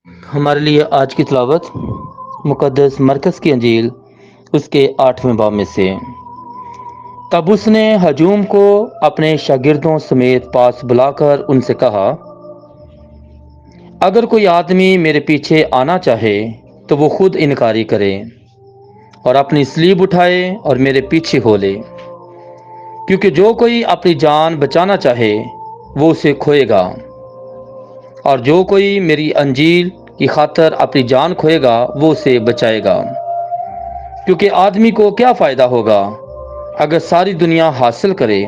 ہمارے لیے آج کی تلاوت مقدس مرکز کی انجیل اس کے 8ویں باب میں سے۔ تب اس نے ہجوم کو اپنے شاگردوں سمیت پاس بلا کر ان سے کہا، اگر کوئی آدمی میرے پیچھے آنا چاہے تو وہ خود انکاری کرے اور اپنی صلیب اٹھائے اور میرے پیچھے ہو لے، کیونکہ جو کوئی اپنی جان بچانا چاہے وہ اسے کھوئے گا، اور جو کوئی میری انجیل کی خاطر اپنی جان کھوئے گا وہ اسے بچائے گا۔ کیونکہ آدمی کو کیا فائدہ ہوگا اگر ساری دنیا حاصل کرے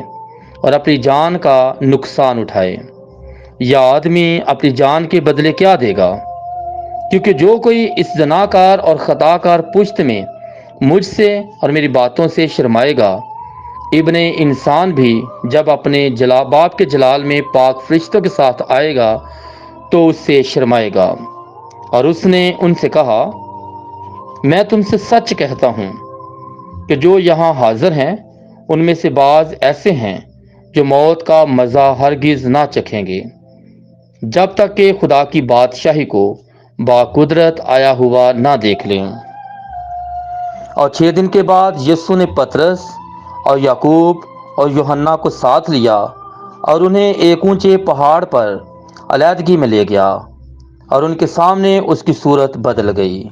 اور اپنی جان کا نقصان اٹھائے، یا آدمی اپنی جان کے بدلے کیا دے گا؟ کیونکہ جو کوئی اس زناکار اور خطا کار پشت میں مجھ سے اور میری باتوں سے شرمائے گا، ابن انسان بھی جب اپنے باپ کے جلال میں پاک فرشتوں کے ساتھ آئے گا تو اس سے شرمائے گا۔ اور اس نے ان سے کہا، میں تم سے سچ کہتا ہوں کہ جو یہاں حاضر ہیں ان میں سے بعض ایسے ہیں جو موت کا مزہ ہرگز نہ چکھیں گے جب تک کہ خدا کی بادشاہی کو باقدرت آیا ہوا نہ دیکھ لیں۔ اور 6 دن کے بعد یسوع نے پطرس اور یعقوب اور یوحنا کو ساتھ لیا اور انہیں ایک اونچے پہاڑ پر علیحدگی میں لے گیا، اور ان کے سامنے اس کی صورت بدل گئی۔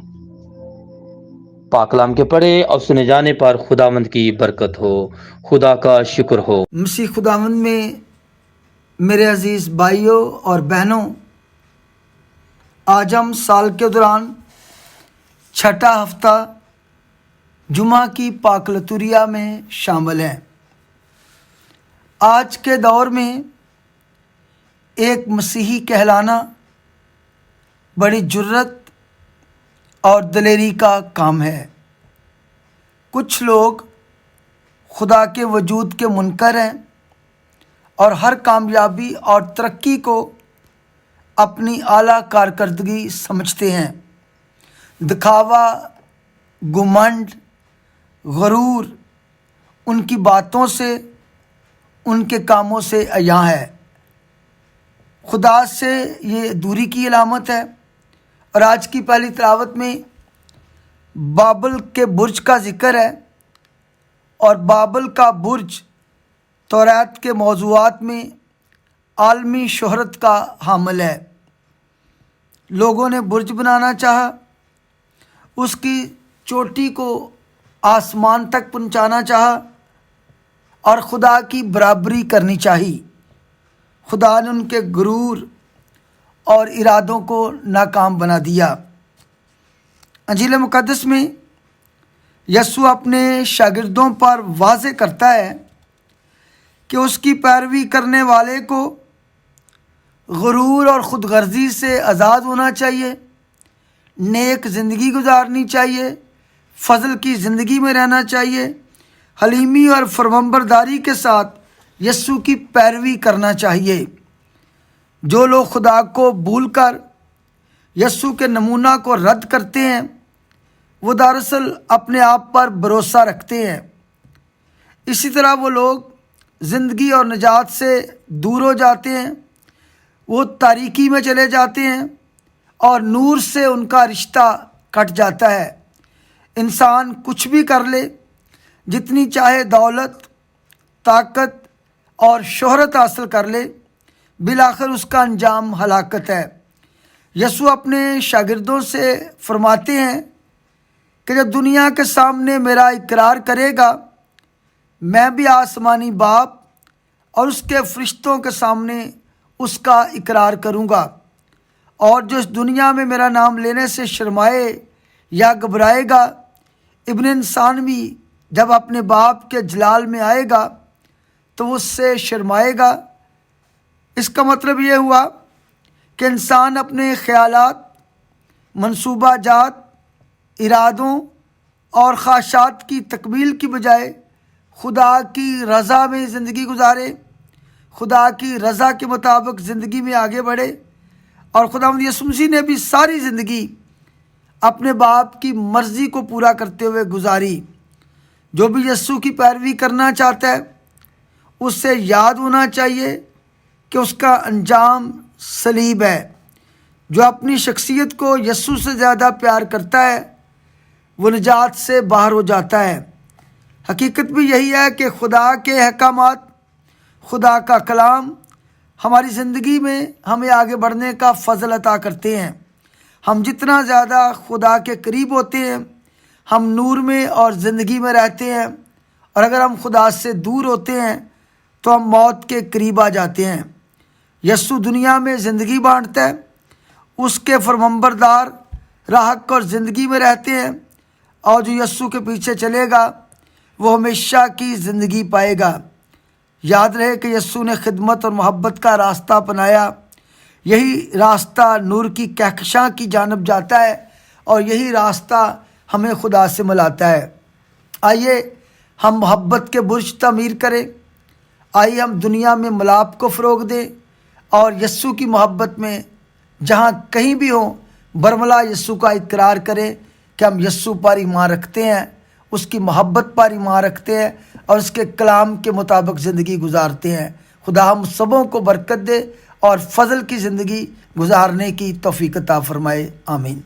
پاک کلام کے پڑھے اور سنے جانے پر خداوند کی برکت ہو۔ خدا کا شکر ہو۔ مسیح خداوند میں میرے عزیز بھائیوں اور بہنوں، آج ہم سال کے دوران چھٹا ہفتہ جمعہ کی پاک لتوریہ میں شامل ہیں۔ آج کے دور میں ایک مسیحی کہلانا بڑی جرت اور دلیری کا کام ہے۔ کچھ لوگ خدا کے وجود کے منکر ہیں اور ہر کامیابی اور ترقی کو اپنی اعلیٰ کارکردگی سمجھتے ہیں۔ دکھاوا، گھمنڈ، غرور ان کی باتوں سے، ان کے کاموں سے عیاں ہے۔ خدا سے یہ دوری کی علامت ہے۔ اور آج کی پہلی تلاوت میں بابل کے برج کا ذکر ہے، اور بابل کا برج توریت کے موضوعات میں عالمی شہرت کا حامل ہے۔ لوگوں نے برج بنانا چاہا، اس کی چوٹی کو آسمان تک پہنچانا چاہا اور خدا کی برابری کرنی چاہی۔ خدا نے ان کے غرور اور ارادوں کو ناکام بنا دیا۔ انجیل مقدس میں یسوع اپنے شاگردوں پر واضح کرتا ہے کہ اس کی پیروی کرنے والے کو غرور اور خود غرضی سے آزاد ہونا چاہیے، نیک زندگی گزارنی چاہیے، فضل کی زندگی میں رہنا چاہیے، حلیمی اور فرمانبرداری کے ساتھ یسوع کی پیروی کرنا چاہیے۔ جو لوگ خدا کو بھول کر یسوع کے نمونہ کو رد کرتے ہیں وہ دراصل اپنے آپ پر بھروسہ رکھتے ہیں۔ اسی طرح وہ لوگ زندگی اور نجات سے دور ہو جاتے ہیں، وہ تاریکی میں چلے جاتے ہیں اور نور سے ان کا رشتہ کٹ جاتا ہے۔ انسان کچھ بھی کر لے، جتنی چاہے دولت، طاقت اور شہرت حاصل کر لے، بالآخر اس کا انجام ہلاکت ہے۔ یسوع اپنے شاگردوں سے فرماتے ہیں کہ جب دنیا کے سامنے میرا اقرار کرے گا، میں بھی آسمانی باپ اور اس کے فرشتوں کے سامنے اس کا اقرار کروں گا، اور جو اس دنیا میں میرا نام لینے سے شرمائے یا گھبرائے گا، ابن انسان بھی جب اپنے باپ کے جلال میں آئے گا تو وہ اس سے شرمائے گا۔ اس کا مطلب یہ ہوا کہ انسان اپنے خیالات، منصوبہ جات، ارادوں اور خواہشات کی تکمیل کی بجائے خدا کی رضا میں زندگی گزارے، خدا کی رضا کے مطابق زندگی میں آگے بڑھے۔ اور خداوند یسوع مسیح نے بھی ساری زندگی اپنے باپ کی مرضی کو پورا کرتے ہوئے گزاری۔ جو بھی یسوع کی پیروی کرنا چاہتا ہے اس سے یاد ہونا چاہیے کہ اس کا انجام صلیب ہے۔ جو اپنی شخصیت کو یسوع سے زیادہ پیار کرتا ہے وہ نجات سے باہر ہو جاتا ہے۔ حقیقت بھی یہی ہے کہ خدا کے احکامات، خدا کا کلام ہماری زندگی میں ہمیں آگے بڑھنے کا فضل عطا کرتے ہیں۔ ہم جتنا زیادہ خدا کے قریب ہوتے ہیں ہم نور میں اور زندگی میں رہتے ہیں، اور اگر ہم خدا سے دور ہوتے ہیں تو ہم موت کے قریب آ جاتے ہیں۔ یسوع دنیا میں زندگی بانٹتا ہے، اس کے فرمانبردار راہ حق اور زندگی میں رہتے ہیں، اور جو یسوع کے پیچھے چلے گا وہ ہمیشہ کی زندگی پائے گا۔ یاد رہے کہ یسوع نے خدمت اور محبت کا راستہ اپنایا۔ یہی راستہ نور کی کہکشاں کی جانب جاتا ہے، اور یہی راستہ ہمیں خدا سے ملاتا ہے۔ آئیے ہم محبت کے برج تعمیر کریں، آئیے ہم دنیا میں ملاپ کو فروغ دیں، اور یسوع کی محبت میں جہاں کہیں بھی ہوں برملا یسوع کا اقرار کریں کہ ہم یسوع پر ایمان رکھتے ہیں، اس کی محبت پر ایمان رکھتے ہیں، اور اس کے کلام کے مطابق زندگی گزارتے ہیں۔ خدا ہم سبوں کو برکت دے اور فضل کی زندگی گزارنے کی توفیق عطا فرمائے، آمین۔